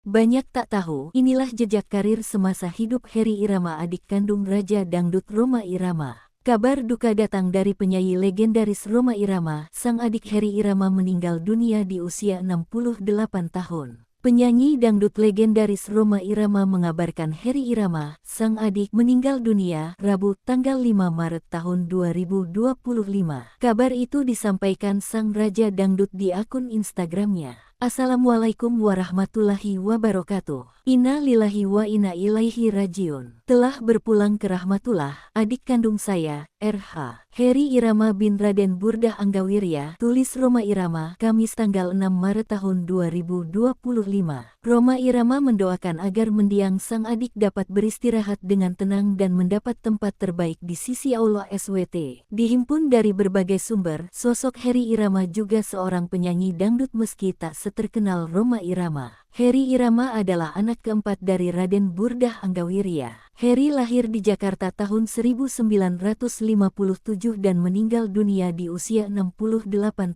Banyak tak tahu, inilah jejak karir semasa hidup Heri Irama, adik kandung Raja Dangdut Rhoma Irama. Kabar duka datang dari penyanyi legendaris Rhoma Irama. Sang adik Heri Irama meninggal dunia di usia 68 tahun. Penyanyi dangdut legendaris Rhoma Irama mengabarkan Heri Irama, sang adik, meninggal dunia Rabu tanggal 5 Maret tahun 2025. Kabar itu disampaikan sang Raja Dangdut di akun Instagramnya. Assalamualaikum warahmatullahi wabarakatuh. Inna lillahi wa inna ilaihi rajiun. Telah berpulang ke rahmatullah, adik kandung saya, RH. Heri Irama bin Raden Burdah Anggawirya, tulis Rhoma Irama, Kamis tanggal 6 Maret tahun 2025. Rhoma Irama mendoakan agar mendiang sang adik dapat beristirahat dengan tenang dan mendapat tempat terbaik di sisi Allah SWT. Dihimpun dari berbagai sumber, sosok Heri Irama juga seorang penyanyi dangdut meski tak seterkenal Rhoma Irama. Heri Irama adalah anak keempat dari Raden Burdah Anggawirya. Heri lahir di Jakarta tahun 1957 dan meninggal dunia di usia 68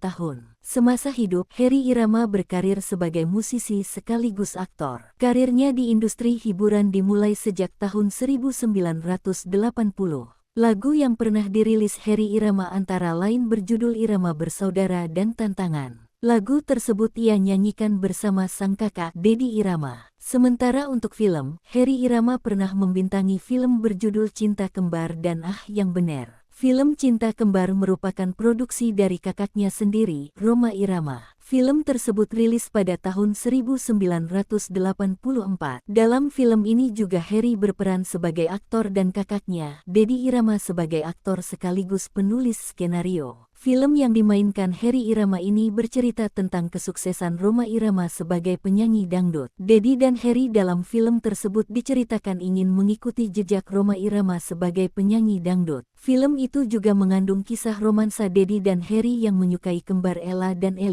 tahun. Semasa hidup, Heri Irama berkarir sebagai musisi sekaligus aktor. Karirnya di industri hiburan dimulai sejak tahun 1980. Lagu yang pernah dirilis Heri Irama antara lain berjudul Irama Bersaudara dan Tantangan. Lagu tersebut ia nyanyikan bersama sang kakak, Dedi Irama. Sementara untuk film, Heri Irama pernah membintangi film berjudul Cinta Kembar dan Ah Yang Bener. Film Cinta Kembar merupakan produksi dari kakaknya sendiri, Rhoma Irama. Film tersebut rilis pada tahun 1984. Dalam film ini juga Heri berperan sebagai aktor dan kakaknya, Dedi Irama, sebagai aktor sekaligus penulis skenario. Film yang dimainkan Heri Irama ini bercerita tentang kesuksesan Rhoma Irama sebagai penyanyi dangdut. Dedi dan Heri dalam film tersebut diceritakan ingin mengikuti jejak Rhoma Irama sebagai penyanyi dangdut. Film itu juga mengandung kisah romansa Dedi dan Heri yang menyukai kembar Ella dan Eli.